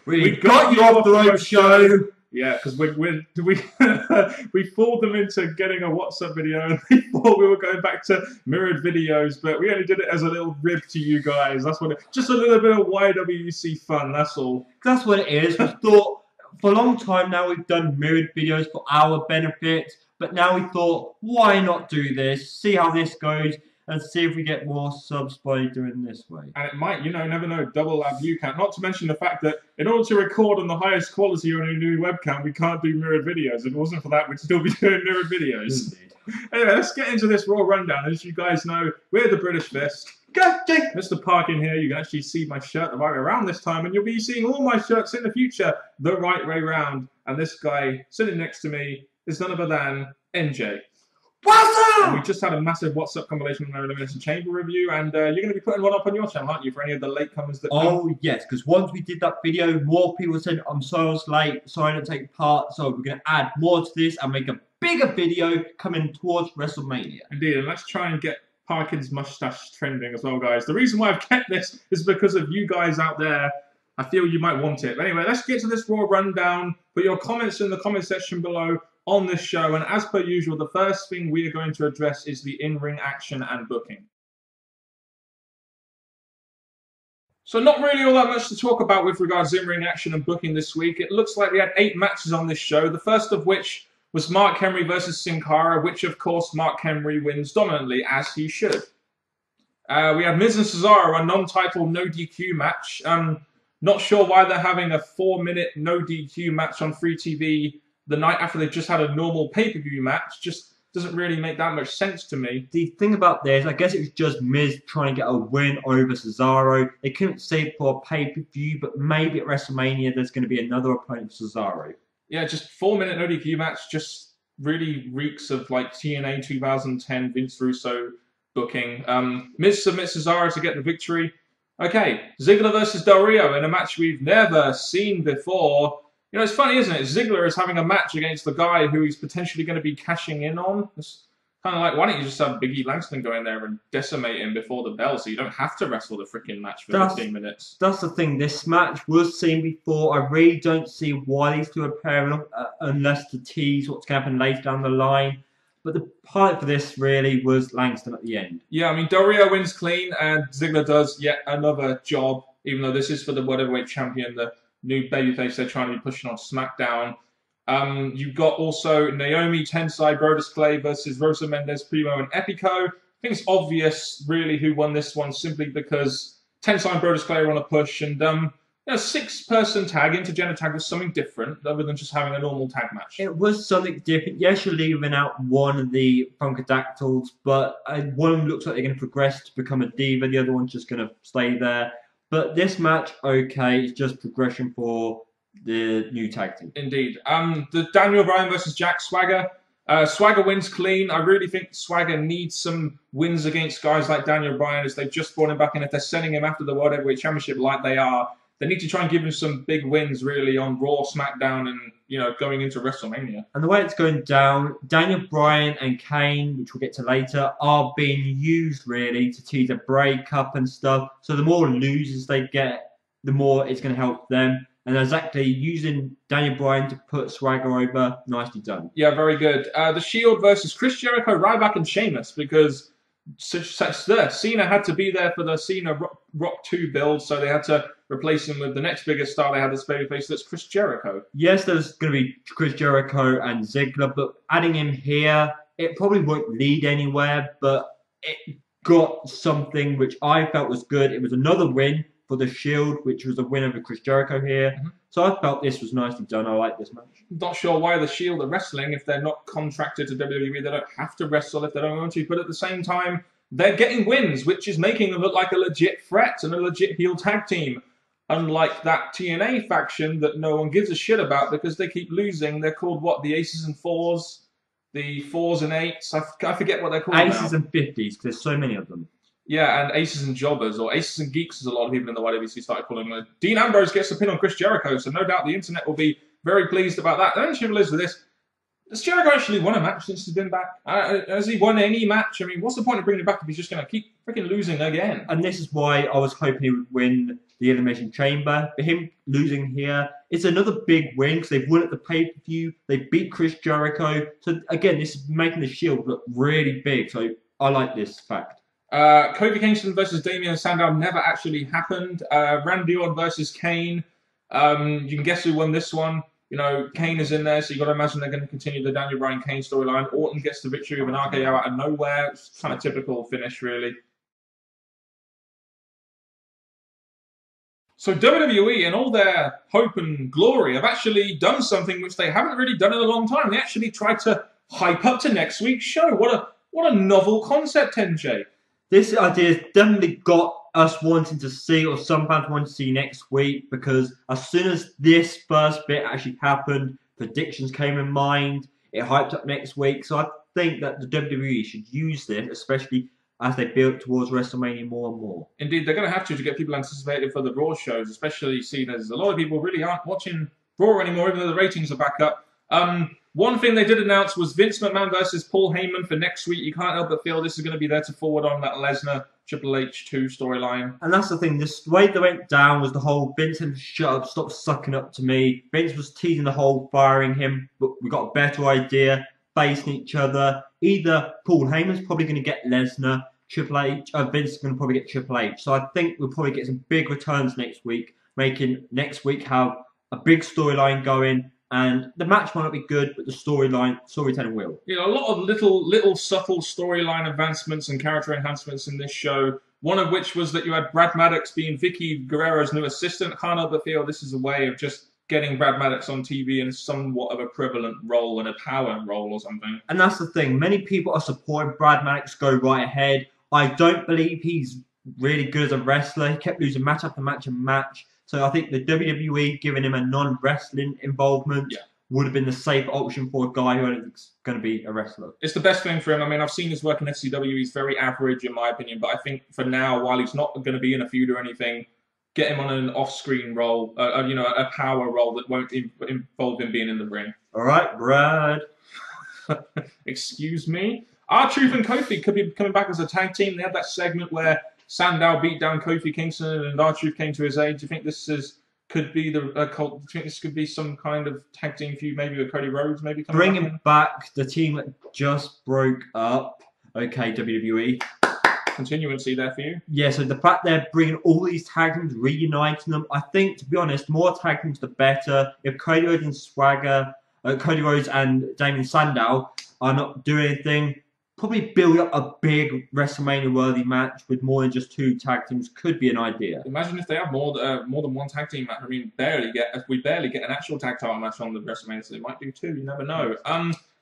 We got you off the road show. Yeah, because we fooled them into getting a WhatsApp video and they thought we were going back to mirrored videos, but we only did it as a little rib to you guys. That's what just a little bit of YWC fun, that's all. That's what it is. We thought for a long time now we've done mirrored videos for our benefit, but now we thought, why not do this, see how this goes, and see if we get more subs by doing this way. And it might, you know, never know, double our view count. Not to mention the fact that in order to record on the highest quality on a new webcam, we can't do mirrored videos. If it wasn't for that, we'd still be doing mirrored videos. Indeed. Anyway, let's get into this Raw rundown. As you guys know, we're the British Fist. Go, Jake! Mr. Parkin here. You can actually see my shirt the right way around this time, and you'll be seeing all my shirts in the future the right way round. And this guy sitting next to me is none other than NJ. What's up? We just had a massive WhatsApp compilation on Elimination Chamber review, and you're going to be putting one up on your channel, aren't you, for any of the latecomers that come? Oh, yes, because once we did that video, more people said, I'm so late, sorry I didn't take part, so we're going to add more to this and make a bigger video coming towards WrestleMania. Indeed, and let's try and get Parkin's mustache trending as well, guys. The reason why I've kept this is because of you guys out there. I feel you might want it. But anyway, let's get to this Raw rundown. Put your comments in the comment section below on this show, and as per usual, the first thing we are going to address is the in-ring action and booking. So not really all that much to talk about with regards to in-ring action and booking this week. It looks like we had 8 matches on this show, the first of which was Mark Henry versus Sin Cara, which of course Mark Henry wins dominantly, as he should. We have Miz and Cesaro, a non-title no DQ match. Not sure why they're having a 4-minute no DQ match on free TV the night after they've just had a normal pay-per-view match. Just doesn't really make that much sense to me. The thing about this, I guess it was just Miz trying to get a win over Cesaro. They couldn't say it for a pay-per-view, but maybe at WrestleMania there's going to be another opponent for Cesaro. Yeah, just 4-minute no DQ match just really reeks of like TNA 2010 Vince Russo booking. Miz submits Cesaro to get the victory. Okay, Ziggler versus Del Rio in a match we've never seen before. You know, it's funny, isn't it? Ziggler is having a match against the guy who he's potentially going to be cashing in on. It's kind of like, why don't you just have Big E Langston go in there and decimate him before the bell so you don't have to wrestle the freaking match for 15 minutes? That's the thing. This match was seen before. I really don't see why these two are pairing up unless to tease what's going to happen later down the line. But the part for this really was Langston at the end. Yeah, I mean, Del Rio wins clean and Ziggler does yet another job, even though this is for the World Champion, the new babyface they're trying to be pushing on SmackDown. You've got also Naomi, Tensai, Brodus Clay versus Rosa Mendes, Primo, and Epico. I think it's obvious, really, who won this one, simply because Tensai and Brodus Clay are on a push, and a 6-person tag, intergender tag, was something different, other than just having a normal tag match. It was something different. Yes, you're leaving out one of the Funkadactyls, but one of them looks like they're going to progress to become a diva, the other one's just going to stay there. But this match, okay, it's just progression for the new tag team. Indeed. The Daniel Bryan versus Jack Swagger. Swagger wins clean. I really think Swagger needs some wins against guys like Daniel Bryan as they've just brought him back in. If they're sending him after the World Heavyweight Championship like they are, they need to try and give him some big wins, really, on Raw, SmackDown, and, you know, going into WrestleMania. And the way it's going down, Daniel Bryan and Kane, which we'll get to later, are being used, really, to tease a breakup and stuff. So the more losers they get, the more it's going to help them. And exactly using Daniel Bryan to put Swagger over, nicely done. Yeah, very good. The Shield versus Chris Jericho, Ryback, and Sheamus, because Cena had to be there for the Cena Rock 2 build, so they had to replace him with the next biggest star they had this babyface, that's Chris Jericho. Yes, there's going to be Chris Jericho and Ziggler, but adding him here, it probably won't lead anywhere, but it got something which I felt was good. It was another win for the Shield, which was a win over Chris Jericho here. Mm-hmm. So I felt this was nicely done. I like this match. Not sure why the Shield are wrestling if they're not contracted to WWE. They don't have to wrestle if they don't want to, but at the same time, they're getting wins, which is making them look like a legit threat and a legit heel tag team. Unlike that TNA faction that no one gives a shit about because they keep losing. They're called, what, the Aces and Fours? The 4s and 8s? I forget what they're called Aces and 50s, because there's so many of them. Yeah, and Aces and Jobbers, or Aces and Geeks, as a lot of people in the YWC started calling them. Dean Ambrose gets the pin on Chris Jericho, so no doubt the internet will be very pleased about that. The only trouble is with this, Has Jericho actually won a match since he's been back? Has he won any match? I mean, what's the point of bringing him back if he's just going to keep freaking losing again? And this is why I was hoping he would win the Elimination Chamber. For him losing here, it's another big win because they've won at the pay-per-view. They beat Chris Jericho. So again, this is making the Shield look really big. So I like this fact. Kofi Kingston versus Damian Sandow never actually happened. Randy Orton versus Kane. You can guess who won this one. You know, Kane is in there, so you've got to imagine they're going to continue the Daniel Bryan Kane storyline. Orton gets the victory with an RKO out of nowhere. It's kind of typical finish, really. So WWE, in all their hope and glory, have actually done something which they haven't really done in a long time. They actually tried to hype up to next week's show. What a novel concept, NJ. This idea has definitely got us wanting to see, or some fans wanting to see next week, because as soon as this first bit actually happened, predictions came in mind, it hyped up next week. So I think that the WWE should use this, especially as they build towards WrestleMania more and more. Indeed, they're going to have to get people anticipated for the Raw shows, especially seeing as a lot of people really aren't watching Raw anymore, even though the ratings are back up. One thing they did announce was Vince McMahon versus Paul Heyman for next week. You can't help but feel this is going to be there to forward on that Lesnar Triple H 2 storyline. And that's the thing, the way they went down was the whole Vince had to shut up, stop sucking up to me. Vince was teasing the whole firing him, but we got a better idea, facing each other. Either Paul Heyman's probably going to get Lesnar, Triple H, Vince is going to probably get Triple H. So I think we'll probably get some big returns next week, making next week have a big storyline going. And the match might not be good, but the storytelling will. You know, a lot of little subtle storyline advancements and character enhancements in this show. One of which was that you had Brad Maddox being Vicky Guerrero's new assistant. I can't help but feel this is a way of just getting Brad Maddox on TV in somewhat of a prevalent role and a power role or something. And that's the thing. Many people are supporting Brad Maddox go right ahead. I don't believe he's really good as a wrestler. He kept losing match after match and match. So I think the WWE giving him a non-wrestling involvement would have been the safe option for a guy who is going to be a wrestler. It's the best thing for him. I mean, I've seen his work in SCW. He's very average, in my opinion. But I think for now, while he's not going to be in a feud or anything, get him on an off-screen role, a power role that won't involve him being in the ring. All right, Brad. Excuse me. R-Truth and Kofi could be coming back as a tag team. They had that segment where Sandow beat down Kofi Kingston and R-Truth came to his aid. Do you think this could be do you think this could be some kind of tag team feud, maybe with Cody Rhodes, maybe coming bringing back the team that just broke up? Okay, WWE. Continuancy there for you. Yeah, so the fact they're bringing all these tag teams, reuniting them, I think, to be honest, more tag teams the better. If Cody Rhodes and Damien Sandow are not doing anything, probably build up a big WrestleMania-worthy match with more than just two tag teams could be an idea. Imagine if they have more than one tag team match. I mean, we barely get an actual tag title match on the WrestleMania, so they might do two. You never know.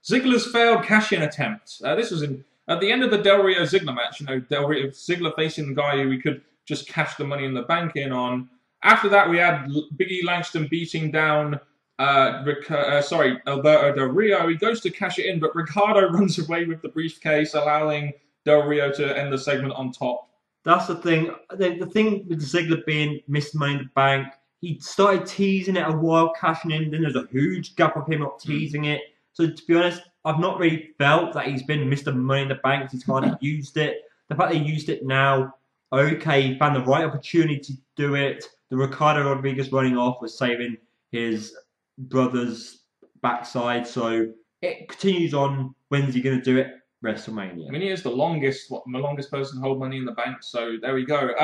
Ziggler's failed cash-in attempt. This was at the end of the Del Rio Ziggler match. You know, Ziggler facing the guy who we could just cash the Money in the Bank in on. After that, we had Big E Langston beating down Alberto Del Rio. He goes to cash it in, but Ricardo runs away with the briefcase, allowing Del Rio to end the segment on top. That's the thing. The thing with Ziggler being Mr. Money in the Bank, he started teasing it a while, cashing in. Then there's a huge gap of him not teasing it. So to be honest, I've not really felt that he's been Mr. Money in the Bank. He's hardly used it. The fact that he used it now, okay, he found the right opportunity to do it. The Ricardo Rodriguez running off was saving his brother's backside, so it continues on. When's he going to do it? WrestleMania. I mean, he is the longest person to hold Money in the Bank, so there we go.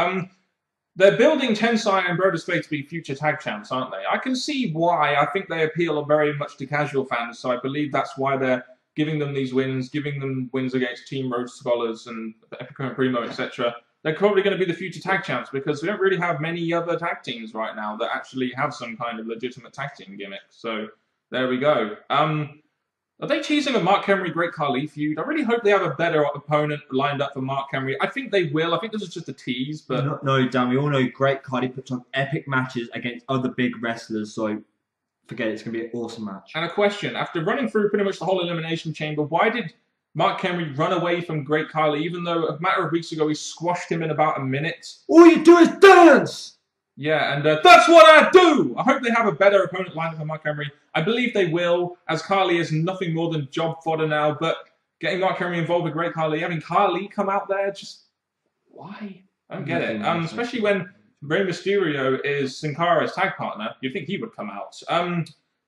They're building Tensai and Brodus Clay to be future tag champs, aren't they? I can see why. I think they appeal very much to casual fans, so I believe that's why they're giving them these wins, giving them wins against Team Road Scholars and Epico and Primo, etc. They're probably going to be the future tag champs because we don't really have many other tag teams right now that actually have some kind of legitimate tag team gimmick. So there we go. Are they teasing a Mark Henry Great Khali feud? I really hope they have a better opponent lined up for Mark Henry. I think they will. I think this is just a tease, but no, Dan. We all know Great Khali puts on epic matches against other big wrestlers. So forget it. It's going to be an awesome match. And a question: after running through pretty much the whole Elimination Chamber, why did Mark Henry run away from Great Khali, even though a matter of weeks ago he squashed him in about a minute? All you do is dance! Yeah, and that's what I do! I hope they have a better opponent lineup than Mark Henry. I believe they will, as Carly is nothing more than job fodder now, but getting Mark Henry involved with Great Carly, having Carly come out there, just why? I don't get it. Especially when Rey Mysterio is Sin Cara's tag partner, you'd think he would come out.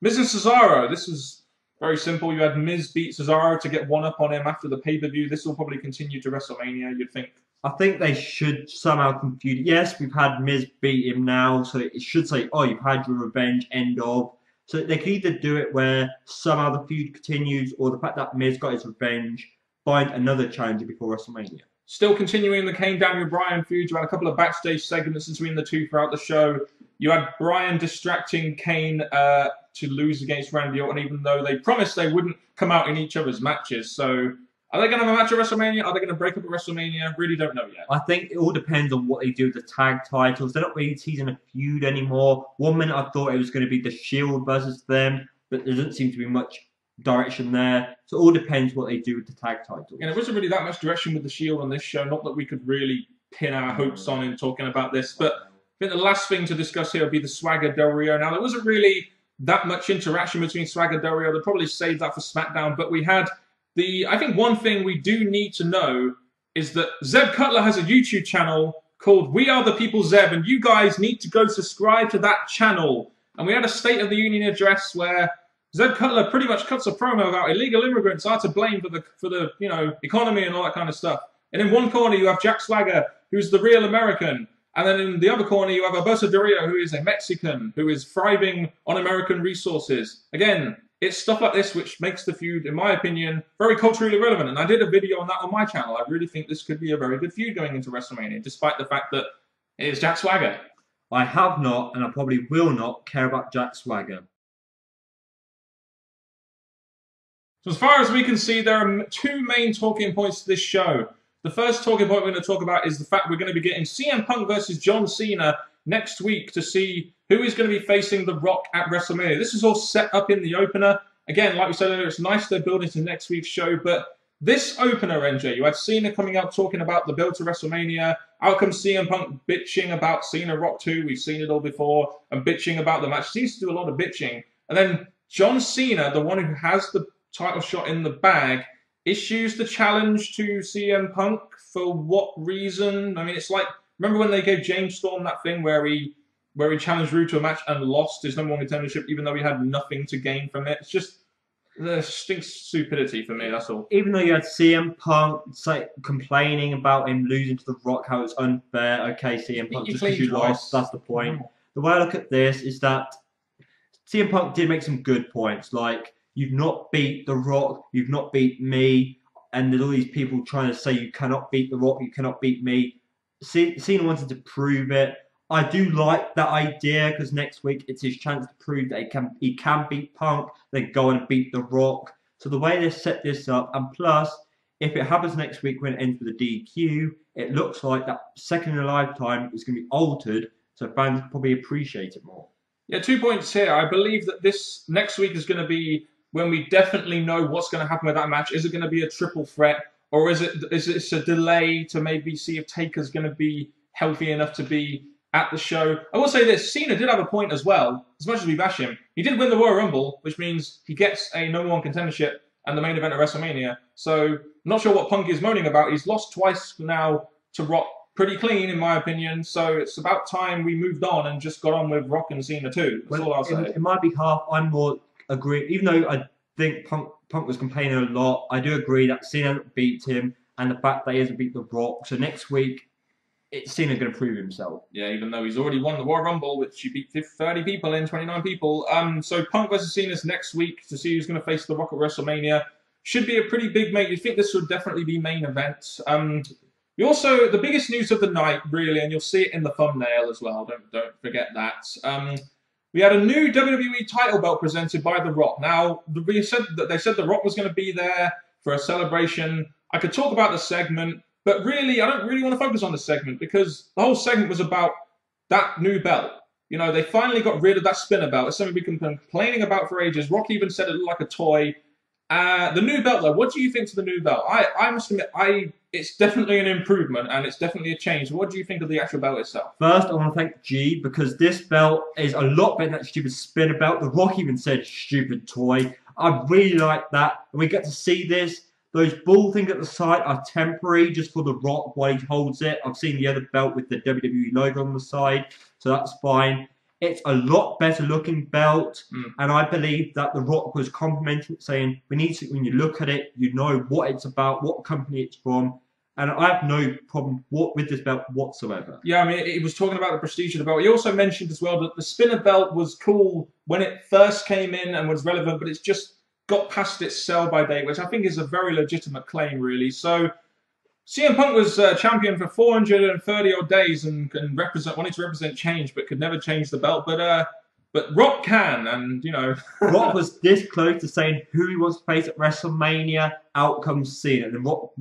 Miz and Cesaro, this was very simple. You had Miz beat Cesaro to get one up on him after the pay-per-view. This will probably continue to WrestleMania, you'd think. I think they should somehow confuse. Yes, we've had Miz beat him now, so it should say, oh, you've had your revenge, end of. So they could either do it where somehow the feud continues, or the fact that Miz got his revenge, find another challenger before WrestleMania. Still continuing the Kane Daniel Bryan feud, you had a couple of backstage segments between the two throughout the show. You had Bryan distracting Kane to lose against Randy Orton, even though they promised they wouldn't come out in each other's matches. So are they going to have a match at WrestleMania? Are they going to break up at WrestleMania? Really don't know yet. I think it all depends on what they do with the tag titles. They're not really teasing a feud anymore. 1 minute I thought it was going to be the Shield versus them, but there doesn't seem to be much direction there. So it all depends what they do with the tag titles. And there wasn't really that much direction with the Shield on this show. Not that we could really pin our hopes on in talking about this. But I think the last thing to discuss here would be the Swagger Del Rio. Now, there wasn't really that much interaction between Swagger Del Rio. They'll probably save that for SmackDown. But we had I think one thing we do need to know is that Zeb Cutler has a YouTube channel called We Are the People Zeb, and you guys need to go subscribe to that channel. And we had a State of the Union address where Zeb Cutler pretty much cuts a promo about illegal immigrants are to blame for the economy and all that kind of stuff. And in one corner you have Jack Swagger, who's the real American. And then in the other corner you have Alberto Del Rio, who is a Mexican, who is thriving on American resources. Again, it's stuff like this which makes the feud, in my opinion, very culturally relevant. And I did a video on that on my channel. I really think this could be a very good feud going into WrestleMania, despite the fact that it is Jack Swagger. I have not, and I probably will not, care about Jack Swagger. So as far as we can see, there are two main talking points to this show. The first talking point we're going to talk about is the fact we're going to be getting CM Punk versus John Cena next week to see who is going to be facing The Rock at WrestleMania. This is all set up in the opener. Again, like we said earlier, it's nice they're building to next week's show, but this opener, NJ, you had Cena coming out talking about the build to WrestleMania. Out comes CM Punk bitching about Cena Rock 2. We've seen it all before. And bitching about the match. Seems to do a lot of bitching. And then John Cena, the one who has the title shot in the bag, issues the challenge to CM Punk. For what reason? I mean, it's like, remember when they gave James Storm that thing where he challenged Rude to a match and lost his #1 contendership, even though he had nothing to gain from it? It's just stinks stupidity for me, that's all. Even though you had CM Punk complaining about him losing to The Rock, how it's unfair. Okay, CM Punk, just because you lost, that's the point. The way I look at this is that CM Punk did make some good points, like, you've not beat The Rock, you've not beat me, and there's all these people trying to say you cannot beat The Rock, you cannot beat me. Cena wanted to prove it. I do like that idea because next week it's his chance to prove that he can beat Punk, then go and beat The Rock. So the way they set this up, and plus, if it happens next week when it ends with a DQ, it looks like that second in a lifetime is going to be altered, so fans probably appreciate it more. Yeah, 2 points here. I believe that this next week is going to be when we definitely know what's going to happen with that match. Is it going to be a triple threat, or is it a delay to maybe see if Taker's going to be healthy enough to be at the show? I will say this, Cena did have a point as well, as much as we bash him. He did win the Royal Rumble, which means he gets a #1 contendership and the main event at WrestleMania. So I'm not sure what Punk is moaning about. He's lost twice now to Rock pretty clean, in my opinion. So it's about time we moved on and just got on with Rock and Cena too. That's all I'll say. In my behalf, I'm more agree. Even though I think Punk was complaining a lot, I do agree that Cena beat him, and the fact that he hasn't beat The Rock. So next week, Cena's going to prove himself. Yeah, even though he's already won the Royal Rumble, which he beat 30 people in, 29 people. So Punk versus Cena's next week to see who's going to face The Rock at WrestleMania. Should be a pretty big mate. You think this would definitely be main event. We also, the biggest news of the night, really, and you'll see it in the thumbnail as well. Don't forget that. We had a new WWE title belt presented by The Rock. Now, they said The Rock was going to be there for a celebration. I could talk about the segment, but really, I don't really want to focus on the segment because the whole segment was about that new belt. You know, they finally got rid of that spinner belt. It's something we've been complaining about for ages. Rock even said it looked like a toy. The new belt, though, what do you think to the new belt? I must admit, I it's definitely an improvement and it's definitely a change. What do you think of the actual belt itself? First, I want to thank G because this belt is a lot better than that stupid spinner belt. The Rock even said stupid toy. I really like that. And we get to see this. Those ball things at the side are temporary just for The Rock while he holds it. I've seen the other belt with the WWE logo on the side, so that's fine. It's a lot better looking belt, and I believe that The Rock was complimenting it, saying, we need to, when you look at it, you know what it's about, what company it's from, and I have no problem with this belt whatsoever. Yeah, I mean, he was talking about the prestige of the belt. He also mentioned as well that the spinner belt was cool when it first came in and was relevant, but it's just got past its sell-by date, which I think is a very legitimate claim, really. So CM Punk was champion for 430 odd days and wanted to represent change, but could never change the belt. But Rock can, and you know, Rock was this close to saying who he wants to face at WrestleMania. Out comes Cena, and Rock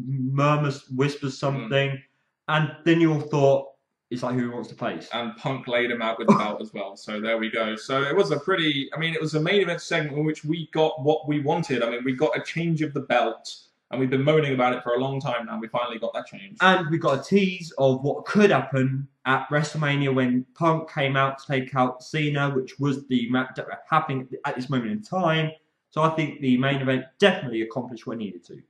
whispers something, and then you all thought it's like who he wants to face. And Punk laid him out with the belt as well. So there we go. So it was it was a main event segment in which we got what we wanted. I mean, we got a change of the belt. And we've been moaning about it for a long time now. We finally got that change. And we got a tease of what could happen at WrestleMania when Punk came out to take out Cena, which was the match that was happening at this moment in time. So I think the main event definitely accomplished what it needed to.